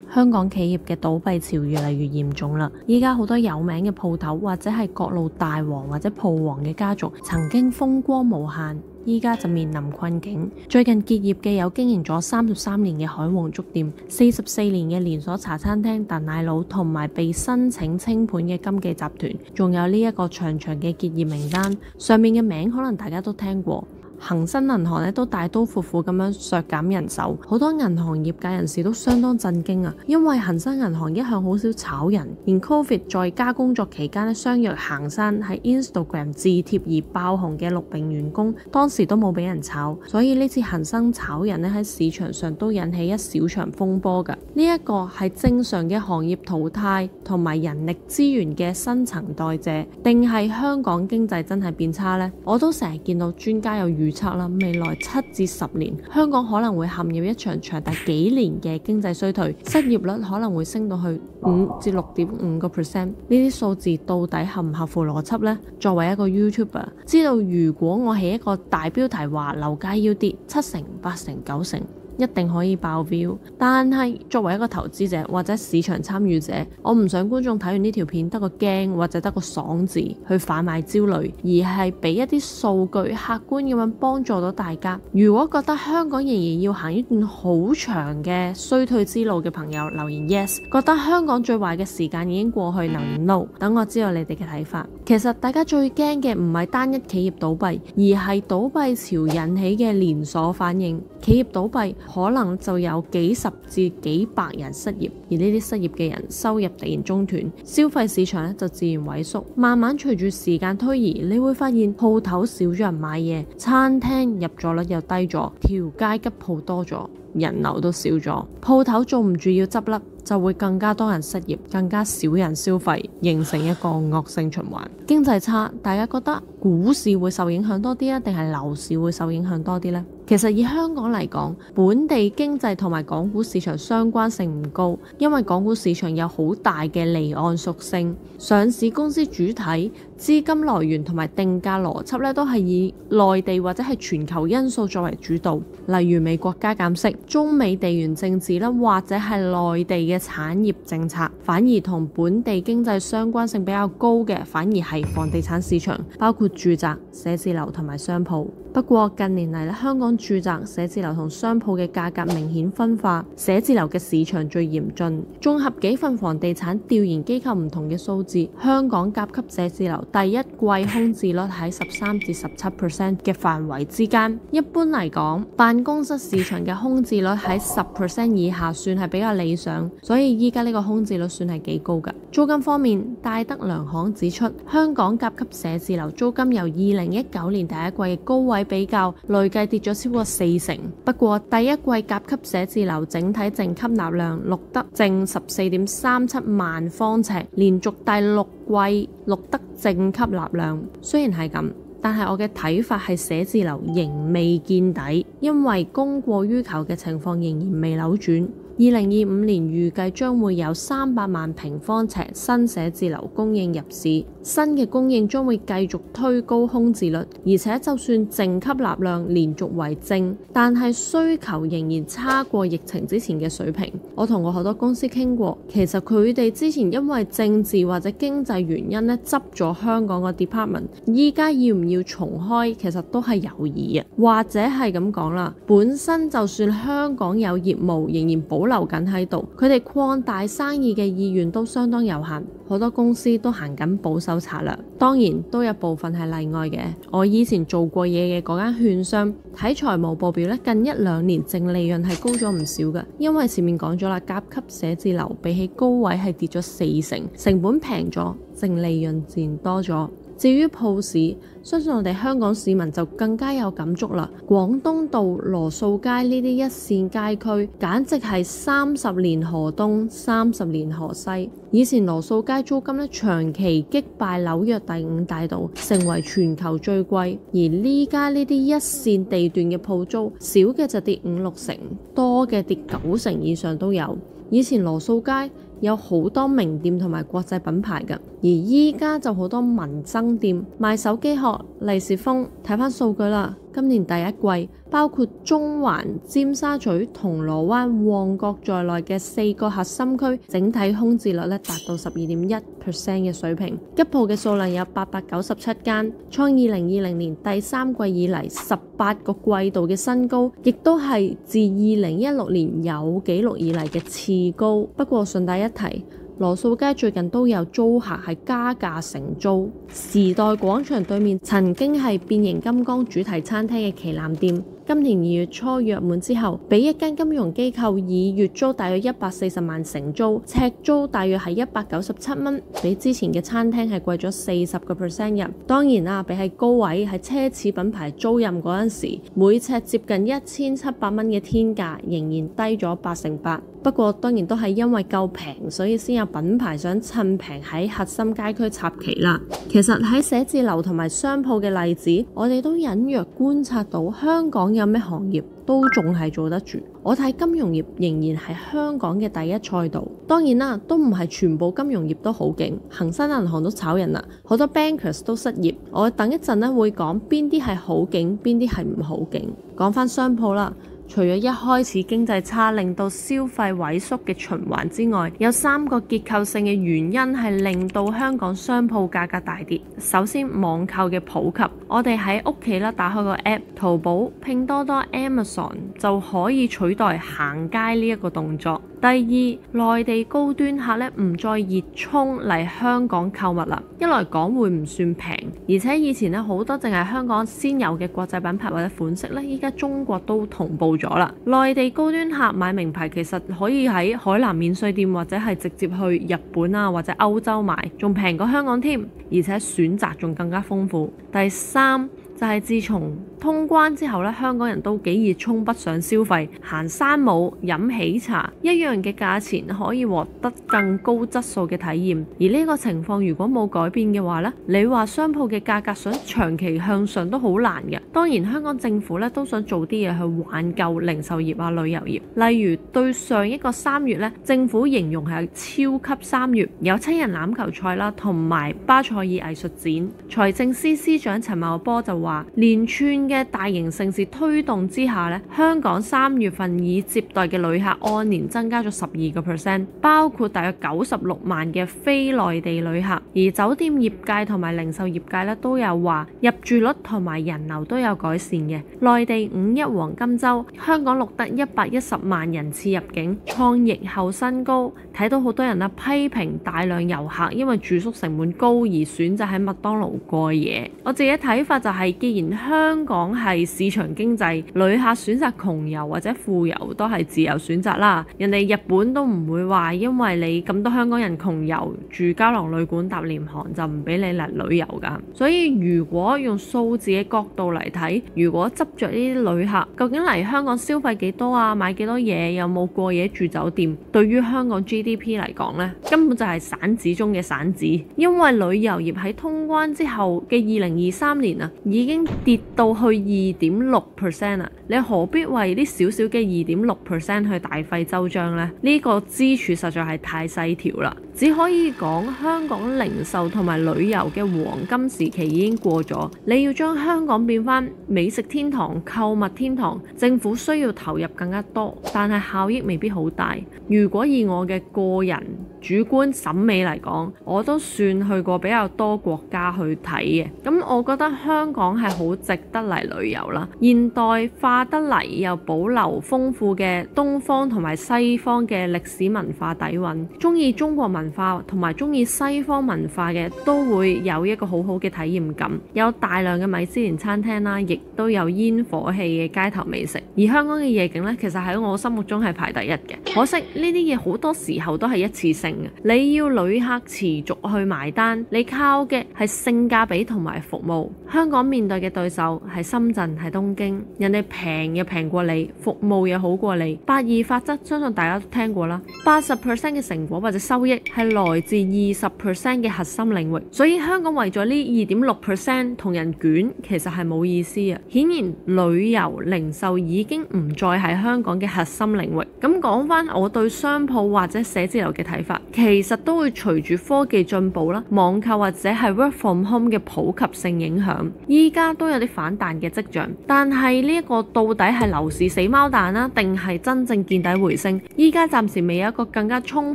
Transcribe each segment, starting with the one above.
香港企業嘅倒閉潮越嚟越嚴重啦！依家好多有名嘅鋪頭或者係各路大王或者鋪王嘅家族，曾經風光無限，依家就面臨困境。最近結業嘅有經營咗33年嘅海皇粥店、44年嘅連鎖茶餐廳達奶佬，同埋被申請清盤嘅金記集團，仲有呢一個長長嘅結業名單，上面嘅名可能大家都聽過。恒生銀行咧都大刀闊斧咁樣削減人手，好多銀行業界人士都相當震驚啊！因為恒生銀行一向好少炒人，連 Covid 在家工作期間咧相約行山喺 Instagram 自貼而爆紅嘅陸平員工，當時都冇俾人炒，所以呢次恒生炒人咧喺市場上都引起一小場風波㗎。呢一個係正常嘅行業淘汰同埋人力資源嘅新陳代謝，定係香港經濟真係變差呢？我都成日見到專家有預測啦，未來7至10年，香港可能會陷入一場長達幾年嘅經濟衰退，失業率可能會升到去5至6.5%。呢啲數字到底合唔合乎邏輯呢？作為一個 YouTuber， 知道如果我起一個大標題話樓價要跌7成、8成、9成，一定可以爆 view， 但係作為一個投資者或者市場參與者，我唔想觀眾睇完呢條片得個驚或者得個爽字去販賣焦慮，而係俾一啲數據客觀咁樣幫助到大家。如果覺得香港仍然要行一段好長嘅衰退之路嘅朋友，留言 yes； 覺得香港最壞嘅時間已經過去，留言 no。等我知道你哋嘅睇法。其實大家最驚嘅唔係單一企業倒閉，而係倒閉潮引起嘅連鎖反應。企業倒閉可能就有幾十至幾百人失業，而呢啲失業嘅人收入突然中斷，消費市場咧就自然萎縮。慢慢隨住時間推移，你會發現鋪頭少咗人買嘢，餐廳入座率又低咗，條街吉鋪多咗，人流都少咗，鋪頭做唔住要執笠，就會更加多人失業，更加少人消費，形成一個惡性循環。經濟差，大家覺得股市會受影響多啲啊，定係樓市會受影響多啲呢？其實以香港嚟講，本地經濟同埋港股市場相關性唔高，因為港股市場有好大嘅離岸屬性，上市公司主體、資金來源同埋定價邏輯咧，都係以內地或者係全球因素作為主導，例如美國加減息、中美地緣政治啦，或者係內地嘅產業政策，反而同本地經濟相關性比較高嘅，反而係房地產市場，包括住宅、寫字樓同埋商鋪。不過近年嚟咧，香港住宅、寫字樓同商鋪嘅價格明顯分化，寫字樓嘅市場最嚴峻。綜合幾份房地產調研機構唔同嘅數字，香港甲級寫字樓第一季空置率喺13至17% 嘅範圍之間。一般嚟講，辦公室市場嘅空置率喺10% 以下算係比較理想，所以依家呢個空置率算係幾高㗎。租金方面，戴德梁行指出，香港甲級寫字樓租金由2019年第一季嘅高位比較，累計跌咗超過4成。不過第一季甲級寫字樓整體淨吸納量錄得正14.37萬方尺，連續第6季錄得正吸納量。雖然係咁，但係我嘅睇法係寫字樓仍未見底，因為供過於求嘅情況仍然未扭轉。2025年預計將會有300萬平方尺新寫字樓供應入市，新嘅供應將會繼續推高空置率，而且就算淨吸納量連續為正，但係需求仍然差過疫情之前嘅水平。我同過好多公司傾過，其實佢哋之前因為政治或者經濟原因咧執咗香港個 department， 依家要唔要重開，其實都係猶豫嘅。或者係咁講啦，本身就算香港有業務，仍然保留緊喺度，佢哋擴大生意嘅意願都相當有限，好多公司都行緊保守策略，當然都有部分係例外嘅。我以前做過嘢嘅嗰間券商，睇財務報表咧，近1-2年淨利潤係高咗唔少嘅，因為前面講咗啦，甲級寫字樓比起高位係跌咗4成，成本平咗，淨利潤自然多咗。至於鋪市，相信我哋香港市民就更加有感觸啦。廣東道、羅素街呢啲一線街區，簡直係30年河東，30年河西。以前羅素街租金咧長期擊敗紐約第5大道，成為全球最貴。而呢家呢啲一線地段嘅鋪租，少嘅就跌5-6成，多嘅跌9成以上都有。以前羅素街有好多名店同埋國際品牌嘅，而依家就好多民生店賣手機殼、利是封。睇翻數據啦，今年第一季，包括中環、尖沙咀、銅鑼灣、旺角在內嘅4個核心區，整體空置率達到12.1% 嘅水平。吉鋪嘅數量有897間，創2020年第三季以嚟18個季度嘅新高，亦都係自2016年有紀錄以嚟嘅次高。不過順帶一提，羅素街最近都有租客係加價承租。時代廣場對面曾經係變形金剛主題餐廳嘅旗艦店，今年2月初約滿之後，俾一間金融機構以月租大約140萬承租，尺租大約係197蚊，比之前嘅餐廳係貴咗40%入。當然啦，比喺高位係奢侈品牌租賃嗰陣時，每尺接近1700蚊嘅天價，仍然低咗8%。不過當然都係因為夠平，所以先有品牌想趁平喺核心街區插旗啦。其實喺寫字樓同埋商鋪嘅例子，我哋都隱約觀察到香港有咩行業都仲係做得住。我睇金融業仍然係香港嘅第一賽道。當然啦，都唔係全部金融業都好勁，恒生銀行都炒人啦，好多 bankers 都失業。我等一陣咧會講邊啲係好勁，邊啲係唔好勁。講返商鋪啦。除咗一開始經濟差令到消費萎縮嘅循環之外，有3個結構性嘅原因係令到香港商鋪價格大跌。首先，網購嘅普及，我哋喺屋企啦打開個 app， 淘寶、拼多多、Amazon 就可以取代行街呢一個動作。第二，內地高端客咧唔再熱衷嚟香港購物啦，一來港匯唔算平，而且以前咧好多淨係香港先有嘅國際品牌或者款式咧，依家中國都同步咗啦。內地高端客買名牌其實可以喺海南免稅店或者係直接去日本啊或者歐洲買，仲平過香港添，而且選擇仲更加豐富。第三，就係自從通關之後咧，香港人都幾熱衷北上消費，行山姆、飲喜茶，一樣嘅價錢可以獲得更高質素嘅體驗。而呢個情況如果冇改變嘅話咧，你話商鋪嘅價格想長期向上都好難嘅。當然香港政府咧都想做啲嘢去挽救零售業啊、旅遊業。例如對上一個3月咧，政府形容係超級3月，有7人欖球賽啦，同埋巴塞爾藝術展。財政司司長陳茂波就話，連串嘅大型盛事推動之下咧，香港3月份已接待嘅旅客按年增加咗12%，包括大約96萬嘅非內地旅客。而酒店業界同埋零售業界咧都有話，入住率同埋人流都有改善嘅。內地5·1黃金週，香港錄得110萬人次入境，創疫後新高。睇到好多人批評大量遊客因為住宿成本高而選擇喺麥當勞過夜。我自己睇法就係，既然香港係市場經濟，旅客選擇窮遊或者富遊都係自由選擇啦。人哋日本都唔會話因為你咁多香港人窮遊住膠囊旅館搭廉航就唔俾你嚟旅遊㗎。所以如果用數字嘅角度嚟睇，如果執着呢啲旅客究竟嚟香港消費幾多啊，買幾多嘢，有冇過夜住酒店，對於香港 GDP 嚟講呢，根本就係散紙中嘅散紙。因為旅遊業喺通關之後嘅2023年啊，已經跌到去2.6% 啦，你何必為啲少少嘅2.6% 去大費周章呢？呢個支柱實在係太細條啦，只可以講香港零售同埋旅遊嘅黃金時期已經過咗。你要將香港變返美食天堂、購物天堂，政府需要投入更加多，但係效益未必好大。如果以我嘅個人主觀審美嚟講，我都算去過比較多國家去睇嘅，咁我覺得香港係好值得嚟旅遊啦。現代化得嚟又保留豐富嘅東方同埋西方嘅歷史文化底蘊，中意中國文化同埋中意西方文化嘅都會有一個好好嘅體驗感。有大量嘅米芝蓮餐廳啦，亦都有煙火氣嘅街頭美食。而香港嘅夜景呢，其實喺我心目中係排第一嘅。可惜呢啲嘢好多時候都係一次性嘅，你要旅客持續去埋單，你靠嘅係性價比同埋服務。香港面對嘅對手係深圳、係東京，人哋平又平過你，服務又好過你。8·2法則相信大家都聽過啦，80% 嘅成果或者收益係係來自20% 嘅核心領域，所以香港為咗呢2.6% 同人捲，其實係冇意思啊。顯然旅遊零售已經唔再係香港嘅核心領域。咁講翻我對商鋪或者寫字樓嘅睇法，其實都會隨住科技進步啦、網購或者係 work from home 嘅普及性影響，依家都有啲反彈嘅跡象。但係呢一個到底係樓市死貓彈啦，定係真正見底回升？依家暫時未有一個更加充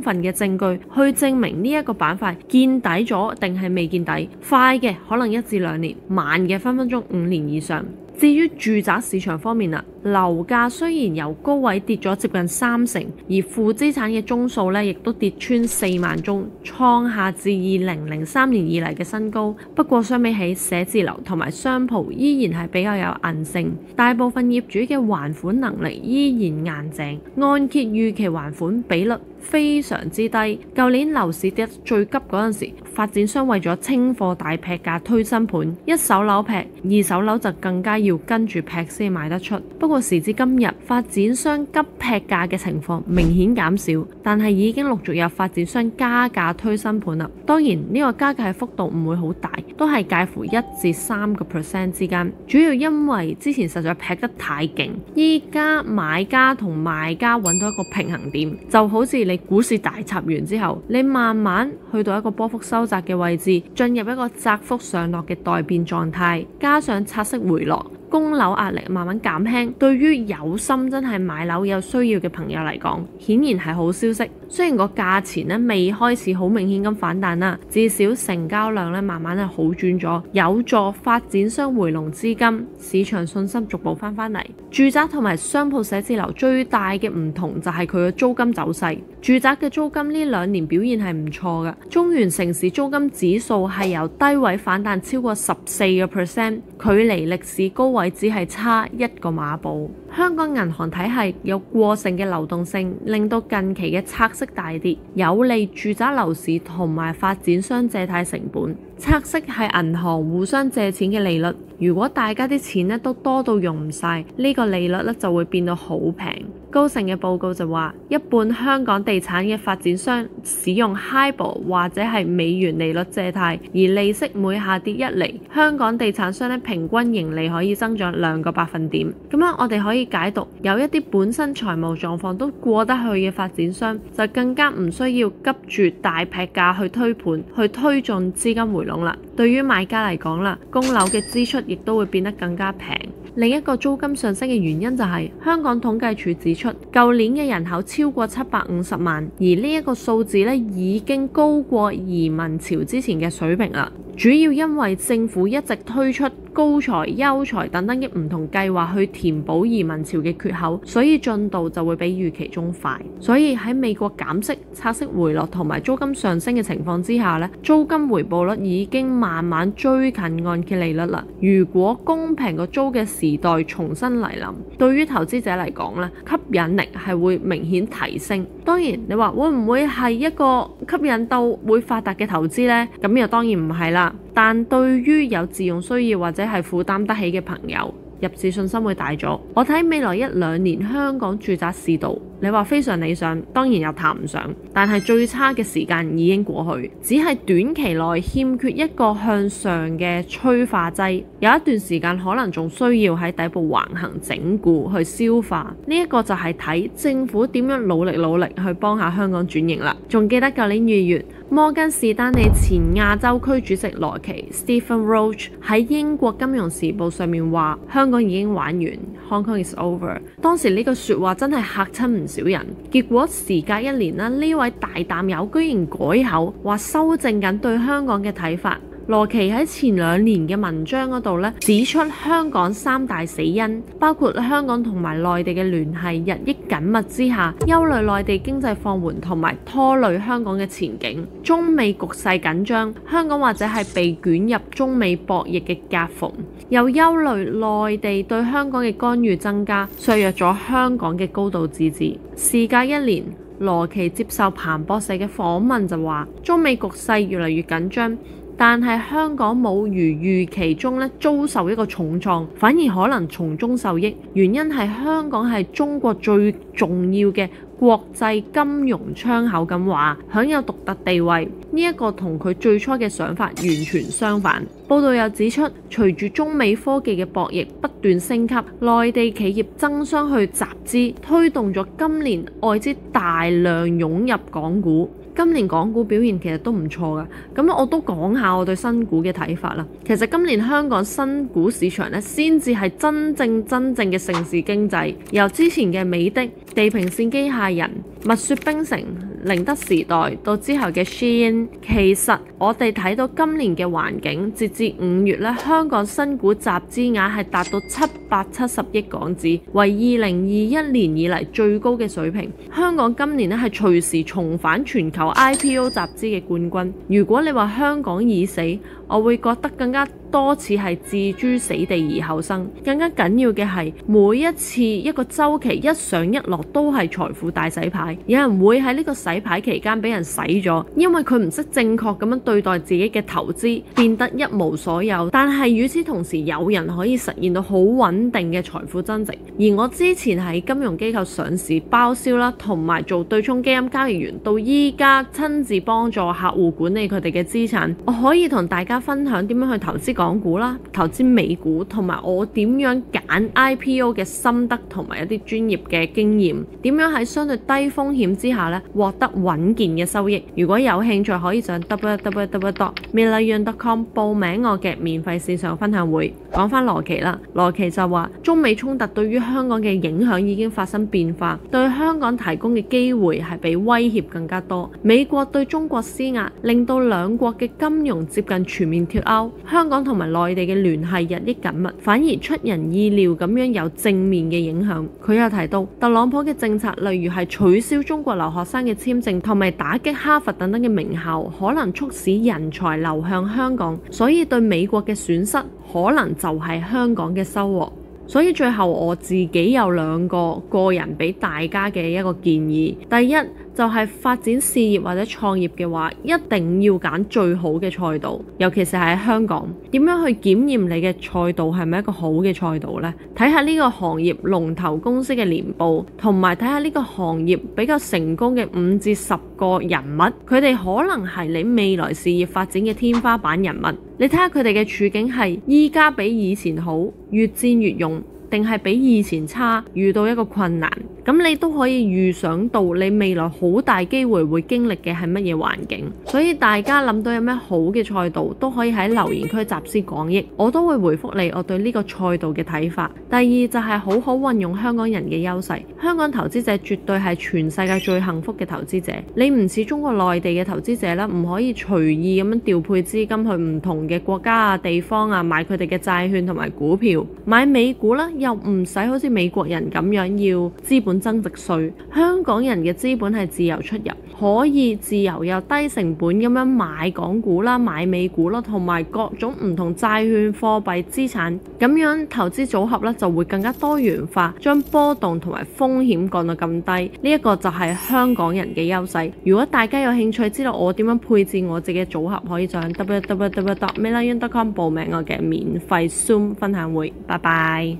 分嘅證據去證明呢一個板塊見底咗定係未見底。快嘅可能1至2年，慢嘅分分鐘5年以上。至於住宅市場方面啦，樓價雖然由高位跌咗接近30%，而負資產嘅宗數咧亦都跌穿4萬宗，創下自2003年以嚟嘅新高。不過相比起寫字樓同埋商鋪，依然係比較有韌性，大部分業主嘅還款能力依然硬淨，按揭預期還款比率非常之低。舊年樓市跌得最急嗰陣時，發展商為咗清貨大劈價推新盤，一手樓劈，二手樓就更加要跟住劈先賣得出。不過時至今日，發展商急劈價嘅情況明顯減少，但係已經陸續有發展商加價推新盤啦。當然呢個加價嘅幅度唔會好大，都係介乎1至3% 之間。主要因為之前實在劈得太勁，依家買家同賣家揾到一個平衡點，就好似你股市大插完之後，你慢慢去到一個波幅收窄嘅位置，進入一個窄幅上落嘅待變狀態，加上拆息回落，供樓壓力慢慢減輕，對於有心真係買樓有需要嘅朋友嚟講，顯然係好消息。雖然個價錢咧未開始好明顯咁反彈啦，至少成交量咧慢慢係好轉咗，有助發展商回籠資金，市場信心逐步翻嚟。住宅同埋商鋪寫字樓最大嘅唔同就係佢嘅租金走勢。住宅嘅租金呢2年表現係唔錯嘅，中原城市租金指數係由低位反彈超過14%，距離歷史高位只係差1個碼步。香港銀行體系有過剩嘅流動性，令到近期嘅拆息大跌，有利住宅樓市同埋發展商借貸成本。拆息係銀行互相借錢嘅利率，如果大家啲錢咧都多到用唔晒，呢個利率咧就會變到好平。高盛嘅報告就話，一半香港地產嘅發展商使用 HIBOR 或者係美元利率借貸，而利息每下跌1厘，香港地產商咧平均盈利可以增長2個百分點。咁樣我哋可以解讀，有一啲本身財務狀況都過得去嘅發展商，就更加唔需要急住大劈價去推盤，去推進資金回籠啦。對於買家嚟講啦，供樓嘅支出亦都會變得更加平。另一個租金上升嘅原因就係香港統計處指出，舊年嘅人口超過750萬，而呢一個數字咧已經高過移民潮之前嘅水平啦。主要因為政府一直推出高才、優才等等嘅唔同計劃去填補移民潮嘅缺口，所以進度就會比預期中快。所以喺美國減息、拆息回落同埋租金上升嘅情況之下咧，租金回報率已經慢慢追近按揭利率啦。如果公平個租嘅時代重新嚟臨，對於投資者嚟講咧，吸引力係會明顯提升。當然你話會唔會係一個吸引到會發達嘅投資呢？咁又當然唔係啦。但對於有自用需要或者係負擔得起嘅朋友，入市信心會大咗。我睇未來1-2年香港住宅市道，你話非常理想，當然又談唔上，但係最差嘅時間已經過去，只係短期內欠缺一個向上嘅催化劑，有一段時間可能仲需要喺底部橫行整固去消化。呢一個就係睇政府點樣努力去幫下香港轉型啦。仲記得舊年2月，摩根士丹利前亞洲區主席羅奇 Stephen Roach 喺英國金融時報上面話，香港已經玩完 ，Hong Kong is over。當時呢個說話真係嚇親唔少人。結果時隔1年啦，呢位大淡友居然改口，話修正緊對香港嘅睇法。羅奇喺前2年嘅文章嗰度指出香港3大死因，包括香港同埋內地嘅聯繫日益緊密之下，憂慮內地經濟放緩同埋拖累香港嘅前景；中美局勢緊張，香港或者係被捲入中美博弈嘅夾縫；又憂慮內地對香港嘅干預增加，削弱咗香港嘅高度自治。事隔1年，羅奇接受彭博社嘅訪問就話，中美局勢越嚟越緊張，但係香港冇如預期中遭受一個重創，反而可能從中受益。原因係香港係中國最重要嘅國際金融窗口咁話，享有獨特地位。呢一個同佢最初嘅想法完全相反。報道又指出，隨住中美科技嘅博弈不斷升級，內地企業爭相去集資，推動咗今年外資大量湧入港股。今年港股表現其實都唔錯㗎，咁我都講下我對新股嘅睇法啦。其實今年香港新股市場咧，先至係真正嘅盛事經濟。由之前嘅美的、地平線機械人、蜜雪冰城、寧德時代到之後嘅 Shein， 其實我哋睇到今年嘅環境，截至5月咧，香港新股集資額係達到770億港紙，為2021年以嚟最高嘅水平。香港今年咧係隨時重返全球IPO 集資嘅冠軍。如果你話香港已死，我會覺得更加多次係置諸死地而後生。更加緊要嘅係每一次一個週期一上一落都係財富大洗牌。有人會喺呢個洗牌期間俾人洗咗，因為佢唔識正確咁樣對待自己嘅投資，變得一無所有。但係與此同時，有人可以實現到好穩定嘅財富增值。而我之前喺金融機構上市包銷啦，同埋做對沖基金交易員，到依家親自幫助客戶管理佢哋嘅資產，我可以同大家分享點樣去投資港股啦，投資美股，同埋我點樣揀 IPO 嘅心得，同埋一啲專業嘅經驗，點樣喺相對低風險之下咧獲得穩健嘅收益。如果有興趣，可以上 www.millionyaun.com 報名我嘅免費線上分享會。講翻羅奇啦，羅奇就話中美衝突對於香港嘅影響已經發生變化，對香港提供嘅機會係比威脅更加多。美國對中國施壓，令到兩國嘅金融接近全面脫鈎，香港同埋內地嘅聯繫日益緊密，反而出人意料咁樣有正面嘅影響。佢又提到特朗普嘅政策，例如係取消中國留學生嘅簽證，同埋打擊哈佛等等嘅名校，可能促使人才流向香港，所以對美國嘅損失可能就係香港嘅收穫。所以最後我自己有2個人俾大家嘅一個建議。第一就係發展事業或者創業嘅話，一定要揀最好嘅賽道，尤其是喺香港。點樣去檢驗你嘅賽道係咪一個好嘅賽道呢？睇下呢個行業龍頭公司嘅年報，同埋睇下呢個行業比較成功嘅5至10個人物，佢哋可能係你未來事業發展嘅天花板人物。你睇下佢哋嘅處境係依家比以前好，越戰越勇，定係比以前差，遇到一個困難，咁你都可以預想到你未來好大機會會經歷嘅係乜嘢環境。所以大家諗到有咩好嘅賽道，都可以喺留言區集思廣益，我都會回覆你我對呢個賽道嘅睇法。第二就係好好運用香港人嘅優勢，香港投資者絕對係全世界最幸福嘅投資者。你唔似中國內地嘅投資者啦，唔可以隨意咁樣調配資金去唔同嘅國家啊、地方啊，買佢哋嘅債券同埋股票。買美股啦，又唔使好似美國人咁樣要資本增值稅。香港人嘅資本係自由出入，可以自由又低成本咁樣買港股啦、買美股啦，同埋各種唔同債券、貨幣資產，咁樣投資組合咧就會更加多元化，將波動同埋風險降到咁低。呢一個就係香港人嘅優勢。如果大家有興趣知道我點樣配置我自己嘅組合，可以上 www.millionyaun.com 報名我嘅免費 Zoom 分享會。拜拜。